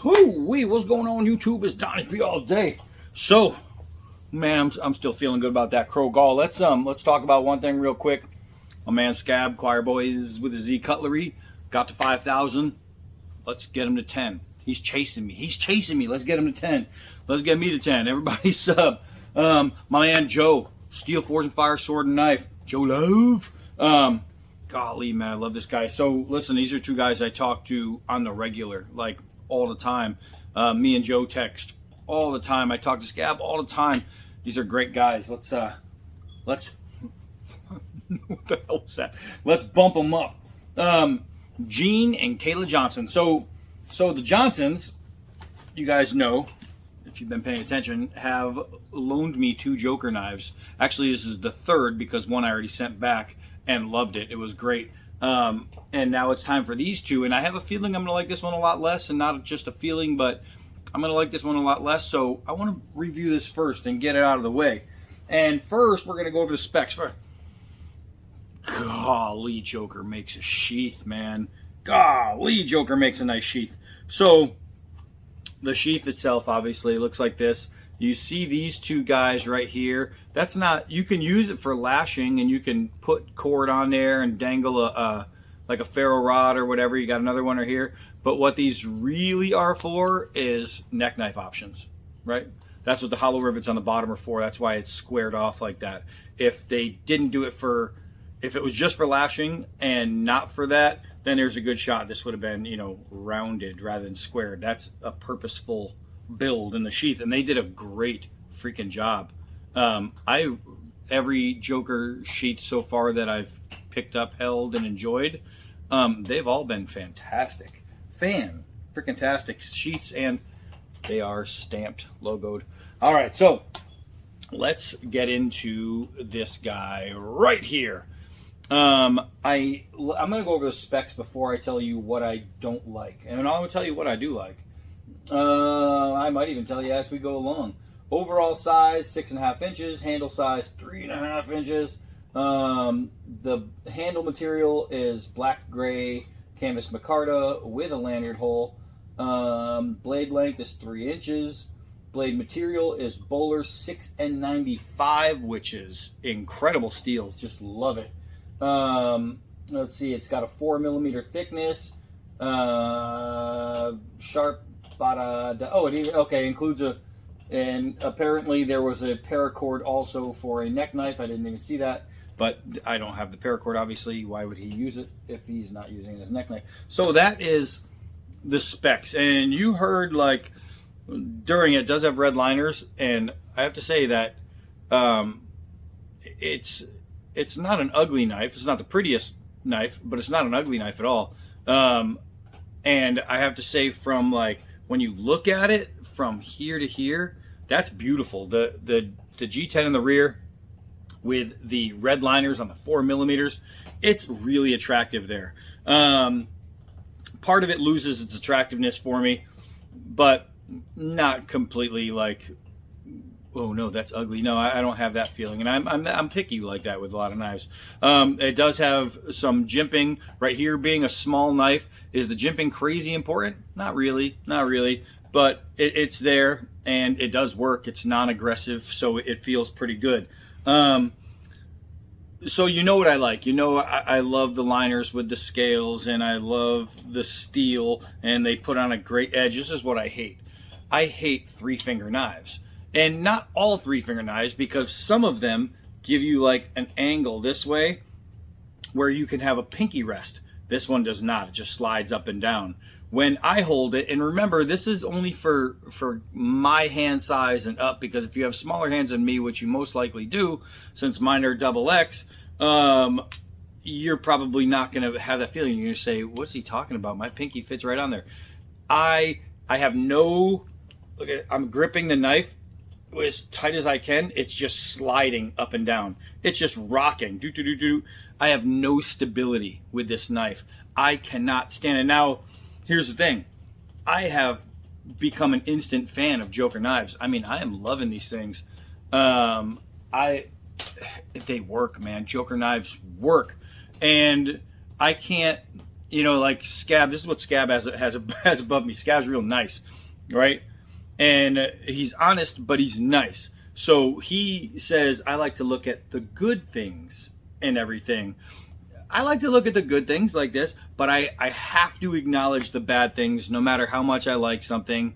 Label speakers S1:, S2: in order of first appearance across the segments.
S1: Whoo-wee, what's going on YouTube? It's Donnie P all day. So, man, I'm still feeling good about that Crow Gall. Let's talk about one thing real quick. My man Scab, Choir Boys with the Z Cutlery, got to 5,000. Let's get him to 10. He's chasing me. Let's get him to 10. Let's get me to 10. Everybody sub. My man Joe, Steel Forge and Fire Sword and Knife. Joe Love. Golly, man, I love this guy. So, listen, these are two guys I talk to on the regular, like all the time. Me and Joe text all the time. I talk to Scab all the time. These are great guys. Let's what the hell was that? Let's bump them up. Gene and Kayla Johnson. So the Johnsons, you guys know, if you've been paying attention, have loaned me 2 Joker knives. Actually, this is the third because one I already sent back and loved it. It was great. And now it's time for these 2. And I have a feeling I'm going to like this one a lot less, and not just a feeling, but I'm going to like this one a lot less. So I want to review this first and get it out of the way. And first, we're going to go over the specs. Golly, Joker makes a sheath, man. Golly, Joker makes a nice sheath. So the sheath itself obviously looks like this. You see these 2 guys right here. That's not, you can use it for lashing, and you can put cord on there and dangle like a ferro rod or whatever. You got another one right here. But what these really are for is neck knife options, right? That's what the hollow rivets on the bottom are for. That's why it's squared off like that. If they didn't do it for, if it was just for lashing and not for that, then there's a good shot this would have been, you know, rounded rather than squared. That's a purposeful build in the sheath, and they did a great freaking job. Every Joker sheath so far that I've picked up, held, and enjoyed, they've all been fantastic. Freaking-tastic sheets, and they are stamped, logoed. All right, so let's get into this guy right here. I'm going to go over the specs before I tell you what I don't like. And I'm going to tell you what I do like. I might even tell you as we go along. Overall size, 6.5 inches. Handle size, 3.5 inches. The handle material is black gray canvas micarta with a lanyard hole. Blade length is 3 inches. Blade material is Bowler 6N95, which is incredible steel. Just love it. Let's see, it's got a 4mm thickness. Sharp includes and apparently there was a paracord also for a neck knife. I didn't even see that, but I don't have the paracord, obviously. Why would he use it if he's not using his neck knife? So that is the specs. And you heard, like, during it does have red liners, and I have to say that it's not an ugly knife. It's not the prettiest knife, but it's not an ugly knife at all. And I have to say, from like when you look at it from here to here, that's beautiful. The G10 in the rear with the red liners on the 4mm, it's really attractive there. Part of it loses its attractiveness for me, but not completely like, oh no, that's ugly. No, I don't have that feeling, and I'm picky like that with a lot of knives. It does have some jimping right here. Being a small knife, is the jimping crazy important? Not really, but it's there and it does work. It's non-aggressive, so it feels pretty good. So you know what I like. You know I love the liners with the scales, and I love the steel, and they put on a great edge. This is what I hate. I hate 3-finger knives. And not all 3-finger knives, because some of them give you like an angle this way where you can have a pinky rest. This one does not. It just slides up and down. When I hold it, and remember, this is only for my hand size and up, because if you have smaller hands than me, which you most likely do, since mine are XX, you're probably not going to have that feeling. You're going to say, what's he talking about? My pinky fits right on there. I have no, look at, I'm gripping the knife as tight as I can. It's just sliding up and down. It's just rocking. Do, do, do, do. I have no stability with this knife. I cannot stand it. Now, here's the thing. I have become an instant fan of Joker knives. I mean, I am loving these things. They work, man. Joker knives work. And I can't, you know, like Scab, this is what Scab has above me. Scab's real nice, right? And he's honest, but he's nice. So he says, I like to look at the good things and everything. I like to look at the good things like this, but I have to acknowledge the bad things no matter how much I like something.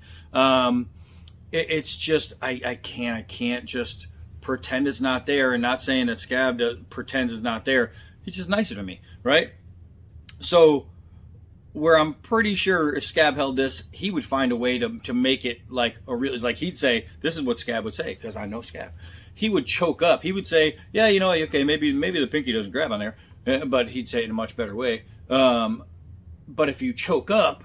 S1: It's just, I can't just pretend it's not there, and not saying that Scab pretends it's not there. He's just nicer to me, right? So where I'm pretty sure if Scab held this, he would find a way to make it like a real, like he'd say, this is what Scab would say, because I know Scab. He would choke up. He would say, yeah, you know, okay, maybe the pinky doesn't grab on there, but he'd say it in a much better way. But if you choke up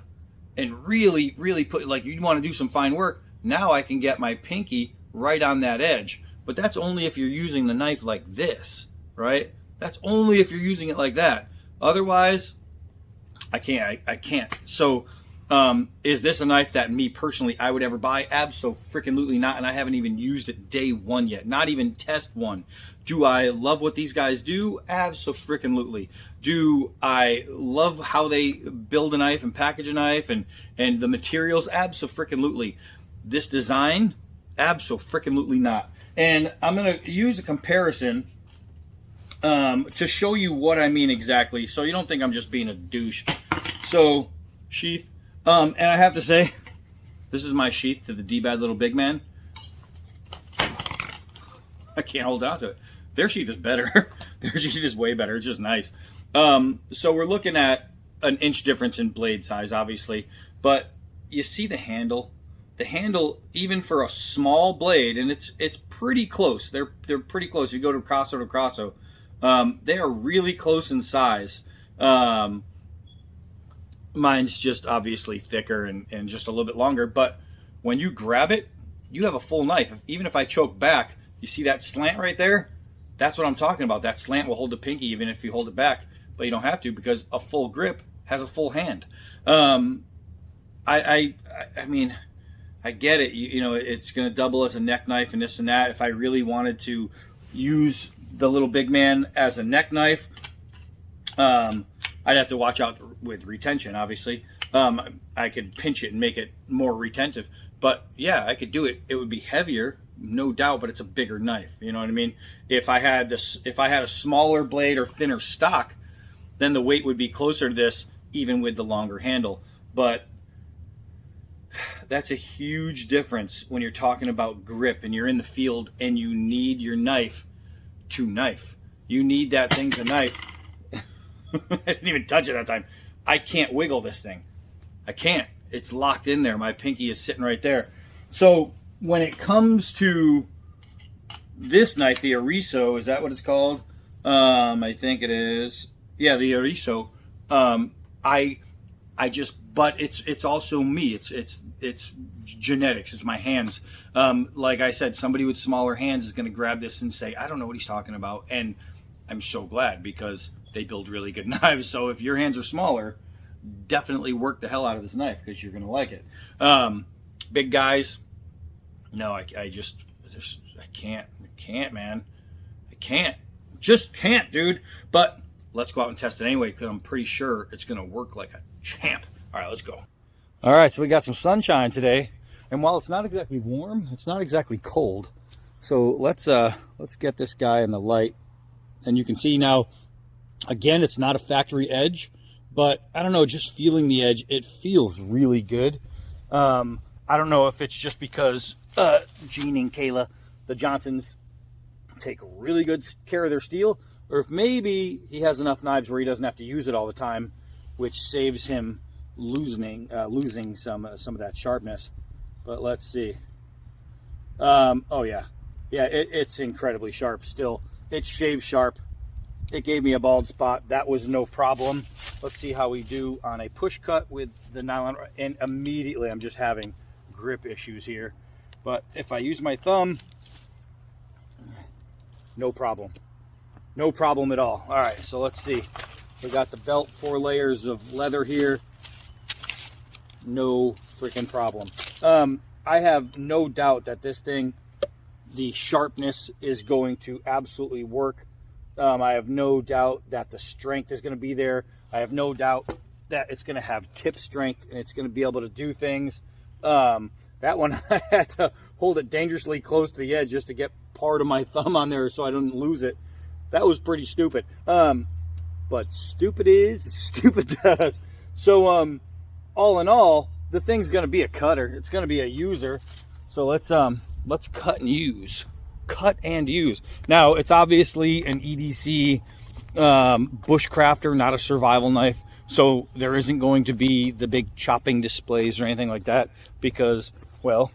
S1: and really, really put, like you want to do some fine work, now I can get my pinky right on that edge. But that's only if you're using the knife like this, right? That's only if you're using it like that. Otherwise, I can't. So, is this a knife that me personally I would ever buy? Abso-freaking-lutely not, and I haven't even used it day one yet. Not even test one. Do I love what these guys do? Abso-freaking-lutely. Do I love how they build a knife and package a knife and the materials? Abso-freaking-lutely. This design? Abso-freaking-lutely not. And I'm going to use a comparison to show you what I mean exactly, so you don't think I'm just being a douche. So, sheath. And I have to say, this is my sheath to the D-Bad Little Big Man. I can't hold on to it. Their sheath is better. Their sheath is way better. It's just nice. So we're looking at an inch difference in blade size, obviously. But you see the handle? The handle, even for a small blade, and it's pretty close. They're pretty close. You go to Crosso to Crosso. They are really close in size. Mine's just obviously thicker and just a little bit longer, but when you grab it, you have a full knife. Even if I choke back, you see that slant right there? That's what I'm talking about. That slant will hold the pinky even if you hold it back, but you don't have to, because a full grip has a full hand. I mean, I get it. You know, it's going to double as a neck knife and this and that. If I really wanted to use the Little Big Man as a neck knife, I'd have to watch out with retention, obviously. I could pinch it and make it more retentive. But yeah, I could do it. It would be heavier, no doubt, but it's a bigger knife. You know what I mean? If I had a smaller blade or thinner stock, then the weight would be closer to this, even with the longer handle. But that's a huge difference when you're talking about grip and you're in the field and you need your knife to knife. You need that thing to knife. I didn't even touch it that time. I can't wiggle this thing. I can't. It's locked in there. My pinky is sitting right there. So when it comes to this knife, the Erizo, is that what it's called? I think it is. Yeah, the Erizo. But it's also me. It's genetics. It's my hands. Like I said, somebody with smaller hands is going to grab this and say, I don't know what he's talking about. And I'm so glad, because they build really good knives. So if your hands are smaller, definitely work the hell out of this knife, because you're going to like it. Big guys, no, I can't, man. I can't. Just can't, dude. But let's go out and test it anyway, because I'm pretty sure it's going to work like a champ. All right, let's go. All right, so we got some sunshine today. And while it's not exactly warm, it's not exactly cold. So let's get this guy in the light. And you can see now, again, it's not a factory edge, but I don't know, just feeling the edge, it feels really good. I don't know if it's just because Gene and Kayla, the Johnsons, take really good care of their steel, or if maybe he has enough knives where he doesn't have to use it all the time, which saves him losing some of that sharpness. But let's see. Oh yeah, it's incredibly sharp still. It's shave sharp. It gave me a bald spot. That was no problem. Let's see how we do on a push cut with the nylon. And immediately I'm just having grip issues here. But if I use my thumb, no problem. No problem at all. All right, so let's see. We got the belt, 4 layers of leather here. No freaking problem. I have no doubt that this thing, the sharpness is going to absolutely work. I have no doubt that the strength is going to be there. I have no doubt that it's going to have tip strength and it's going to be able to do things. That one, I had to hold it dangerously close to the edge just to get part of my thumb on there so I didn't lose it. That was pretty stupid. But stupid is, stupid does. So all in all, the thing's going to be a cutter. It's going to be a user. So let's cut and use. Cut and use. Now, it's obviously an EDC bushcrafter, not a survival knife. So there isn't going to be the big chopping displays or anything like that because, well,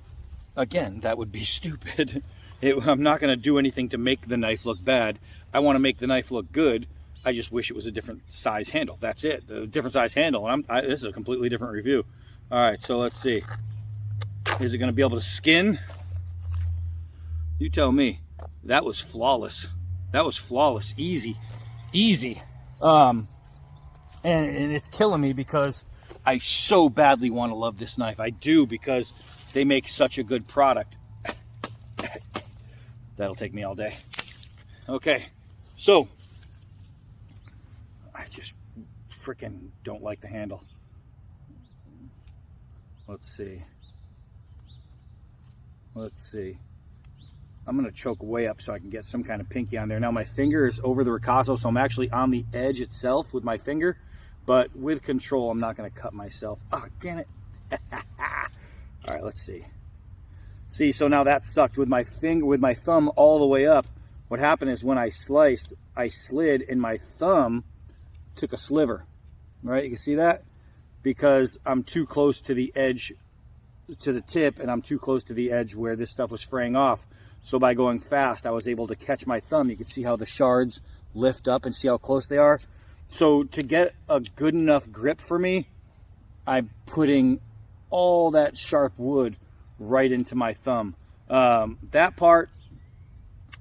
S1: again, that would be stupid. I'm not going to do anything to make the knife look bad. I want to make the knife look good. I just wish it was a different size handle. That's it. A different size handle. And this is a completely different review. All right, so let's see. Is it going to be able to skin? You tell me. That was flawless. That was flawless. Easy. Easy. And it's killing me because I so badly want to love this knife. I do, because they make such a good product. That'll take me all day. Okay, so I just freaking don't like the handle. Let's see. Let's see. I'm going to choke way up so I can get some kind of pinky on there. Now my finger is over the ricasso, so I'm actually on the edge itself with my finger. But with control, I'm not going to cut myself. Oh, damn it. All right, let's see. See, so now that sucked with my finger, with my thumb all the way up. What happened is when I sliced, I slid and my thumb took a sliver. Right, you can see that? Because I'm too close to the edge, to the tip, and I'm too close to the edge where this stuff was fraying off. So by going fast, I was able to catch my thumb. You can see how the shards lift up and see how close they are. So to get a good enough grip for me, I'm putting all that sharp wood right into my thumb. That part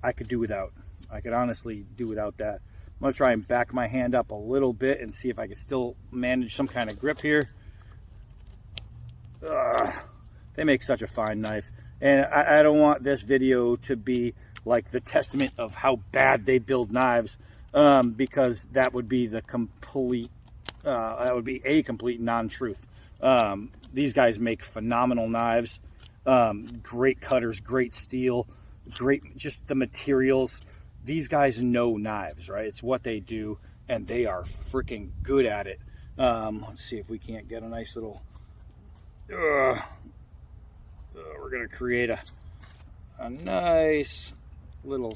S1: I could do without. I could honestly do without that. I'm going to try and back my hand up a little bit and see if I can still manage some kind of grip here. They make such a fine knife. And I don't want this video to be like the testament of how bad they build knives, because that would be the complete, a complete non-truth. These guys make phenomenal knives, great cutters, great steel, great, just the materials. These guys know knives, right? It's what they do, and they are freaking good at it. Let's see if we can't get a nice little, we're gonna create a nice little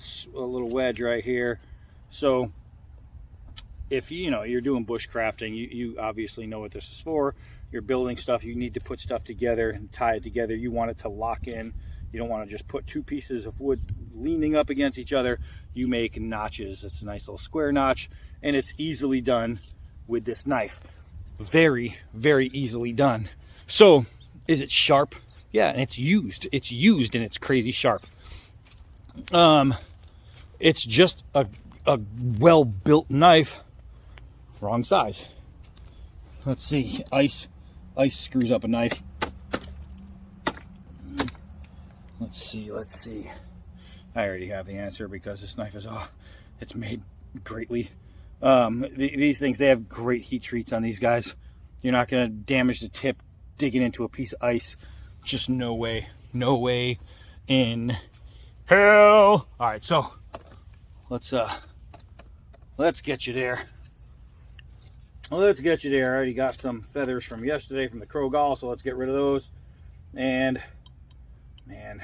S1: wedge right here. So if you're doing bushcrafting, you obviously know what this is for. You're building stuff, you need to put stuff together and tie it together. You want it to lock in. You don't want to just put two pieces of wood leaning up against each other. You make notches. It's a nice little square notch, and it's easily done with this knife. Very, very easily done. So is it sharp? Yeah, and it's used. It's used and it's crazy sharp. It's just a well-built knife. Wrong size. Let's see. Ice screws up a knife. Let's see. I already have the answer because this knife is, it's made greatly. These things, they have great heat treats on these guys. You're not going to damage the tip digging into a piece of ice. Just no way in hell. All right, so let's get you there. Let's get you there. I already got some feathers from yesterday from the crow gall, so let's get rid of those. And man,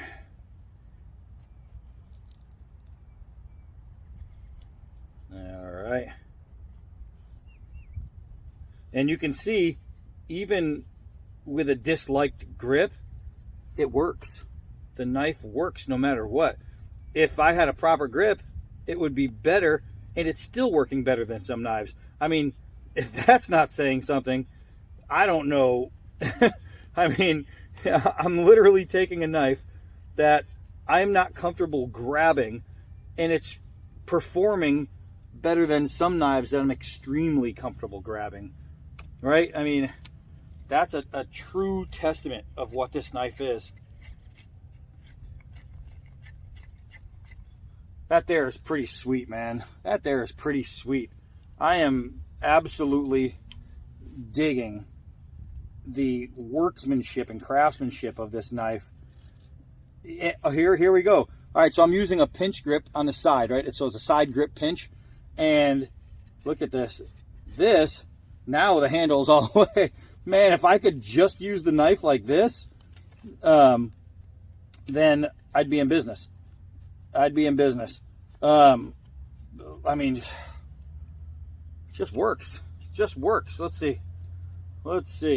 S1: all right. And you can see, even with a disliked grip, it works. The knife works no matter what. If I had a proper grip, it would be better, and it's still working better than some knives. I mean, if that's not saying something, I don't know. I mean, I'm literally taking a knife that I'm not comfortable grabbing, and it's performing better than some knives that I'm extremely comfortable grabbing. Right? I mean, that's a true testament of what this knife is. That there is pretty sweet, man. That there is pretty sweet. I am absolutely digging the workmanship and craftsmanship of this knife. Here we go. All right, so I'm using a pinch grip on the side, right? So it's a side grip pinch, and look at this. Now the handle's all the way. Man, if I could just use the knife like this, then I'd be in business. I'd be in business. I mean, it just works. It just works. Let's see.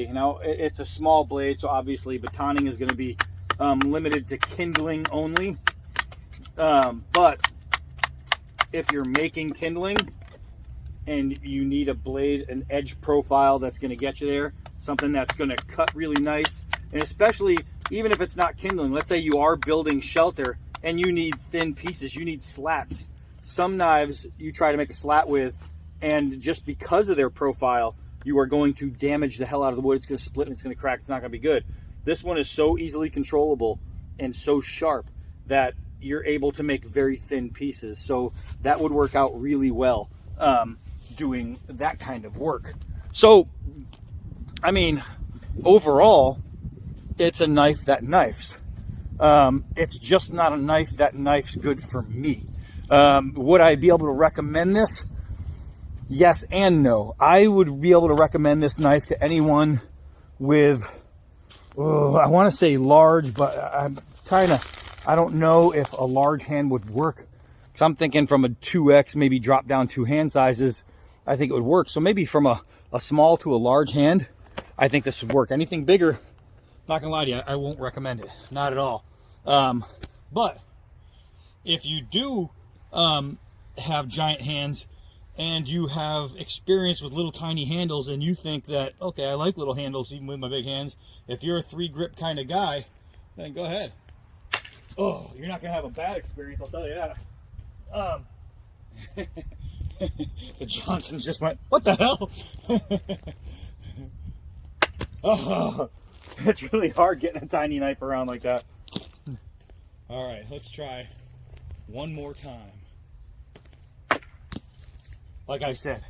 S1: Now, it's a small blade, so obviously batoning is going to be limited to kindling only. But if you're making kindling and you need a blade, an edge profile that's going to get you there, something that's going to cut really nice, and especially even if it's not kindling, let's say you are building shelter and you need thin pieces, you need slats. Some knives you try to make a slat with, and just because of their profile, you are going to damage the hell out of the wood. It's going to split and it's going to crack. It's not going to be good. This one is so easily controllable and so sharp that you're able to make very thin pieces. So that would work out really well doing that kind of work. So, I mean, overall, it's a knife that knifes. It's just not a knife that knifes good for me. Would I be able to recommend this? Yes and no. I would be able to recommend this knife to anyone with, I want to say large, but I don't know if a large hand would work. So I'm thinking from a 2X, maybe drop down 2 hand sizes, I think it would work. So maybe from a small to a large hand, I think this would work. Anything bigger, not gonna lie to you, I won't recommend it. Not at all. But if you do have giant hands and you have experience with little tiny handles and you think that, okay, I like little handles even with my big hands, if you're a 3 grip kind of guy, then go ahead. Oh, you're not gonna have a bad experience, I'll tell you that. The Johnsons just went, what the hell? Oh, it's really hard getting a tiny knife around like that. All right, let's try one more time. Like I said,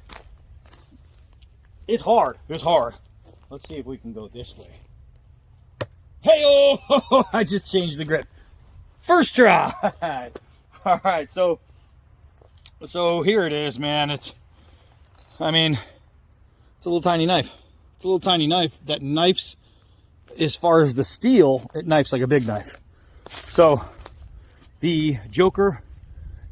S1: it's hard. It's hard. Let's see if we can go this way. Hey-oh! I just changed the grip. First try. All right, so here it is, man. It's a little tiny knife. It's a little tiny knife that knifes, as far as the steel, it knifes like a big knife. So the Joker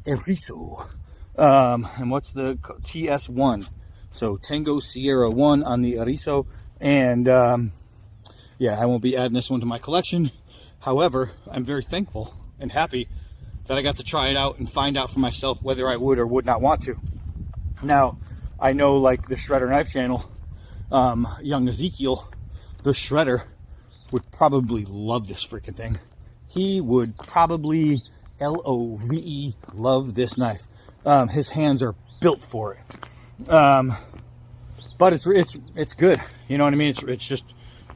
S1: Erizo, and what's the TS1? So Tango Sierra 1 on the Erizo, and yeah, I won't be adding this one to my collection. However, I'm very thankful and happy that I got to try it out and find out for myself whether I would or would not want to. Now, I know, like the Shredder Knife channel, young Ezekiel, the Shredder, would probably love this freaking thing. He would probably LOVE love this knife. His hands are built for it. But it's good. You know what I mean? It's just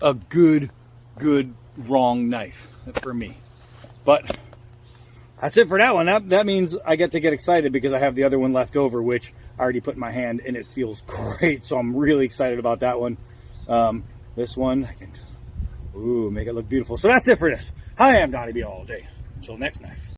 S1: a good wrong knife for me. But that's it for that one. That means I get to get excited because I have the other one left over, which I already put in my hand, and it feels great. So I'm really excited about that one. This one, I can make it look beautiful. So that's it for this. I am Donnie B all day. Until next knife.